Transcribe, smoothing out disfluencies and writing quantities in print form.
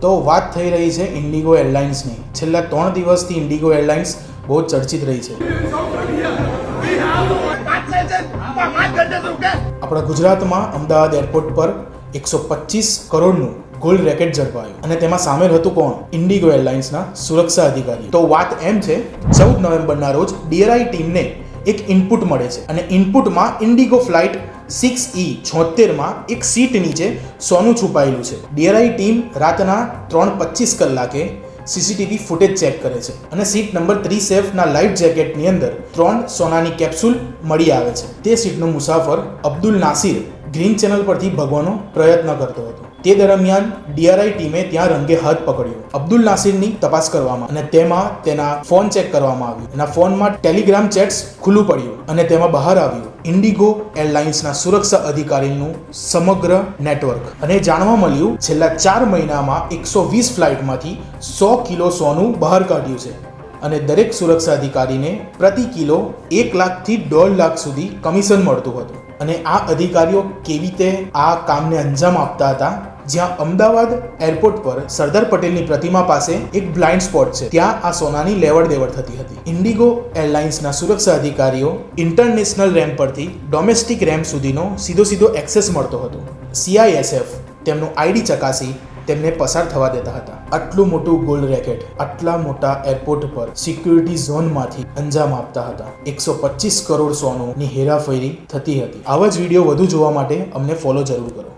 તો વાત થઈ રહી છે ઇન્ડિગો એરલાઇન્સની. છેલ્લા 3 દિવસથી ઇન્ડિગો એરલાઇન્સ બહુ ચર્ચિત રહી છે. આપણા ગુજરાતમાં અમદાવાદ એરપોર્ટ પર 125 કરોડનું ગોલ્ડ રેકેટ ઝડપાયું અને તેમાં સામેલ હતું કોણ? ઇન્ડિગો એરલાઇન્સના સુરક્ષા અધિકારી. તો વાત એમ છે, 14 નવેમ્બરના રોજ DRI ટીમને એક ઇનપુટ મળે છે અને ઇનપુટમાં ઇન્ડિગો ફ્લાઇટ 6E76માં એક સીટ નીચે સોનું છુપાયેલું છે. DRI ટીમ રાતના 3:25 કલાકે સીસીટીવી ફૂટેજ ચેક કરે છે અને સીટ નંબર 3 ના લાઈફ જેકેટની અંદર 3 સોનાની કેપ્સ્યુલ મળી આવે છે. તે સીટનો મુસાફર અબ્દુલ નાસિર ગ્રીન ચેનલ પરથી ભાગવાનો પ્રયત્ન કરતો હતો. તે દરમિયાન DRI ટીમે ત્યાં રંગે હાથ પકડ્યો. અબ્દુલ નાસિરની તપાસ કરવામાં અને તેમાં તેના ફોન ચેક કરવામાં આવ્યું. એના ફોનમાં ટેલિગ્રામ ચેટ્સ ખુલ્લું પડ્યું અને તેમાં બહાર આવ્યું ઇન્ડિગો એરલાઇન્સના સુરક્ષા અધિકારીનું સમગ્ર નેટવર્ક. અને જાણવા મળ્યું છેલ્લા 4 મહિનામાં 120 ફ્લાઇટમાંથી 100 કિલો સોનું બહાર કાઢ્યું છે અને દરેક સુરક્ષા અધિકારીને પ્રતિ કિલો 1 લાખથી 1.5 લાખ સુધી કમિશન મળતું હતું. અને આ અધિકારીઓ કેવી રીતે આ કામને અંજામ આપતા હતા? જ્યાં અમદાવાદ એરપોર્ટ પર સરદાર પટેલની પ્રતિમા પાસે એક બ્લાઇન્ડ સ્પોટ છે, ત્યાં આ સોનાની લેવડ દેવડ થતી હતી. ઇન્ડિગો એરલાઇન્સના સુરક્ષા અધિકારીઓ ઇન્ટરનેશનલ રેમ પરથી ડોમેસ્ટિક રેમ સુધીનો સીધો એક્સેસ મળતો હતો. CISF તેમનું ID ચકાસી તેમને પસાર થવા દેતા હતા. આટલું મોટું ગોલ્ડ રેકેટ આટલા મોટા એરપોર્ટ પર સિક્યુરિટી ઝોનમાંથી અંજામ આપતા હતા. 125 કરોડ સોનુંની હેરાફેરી થતી હતી. આવા જ વિડીયો વધુ જોવા માટે અમને ફોલો જરૂર કરો.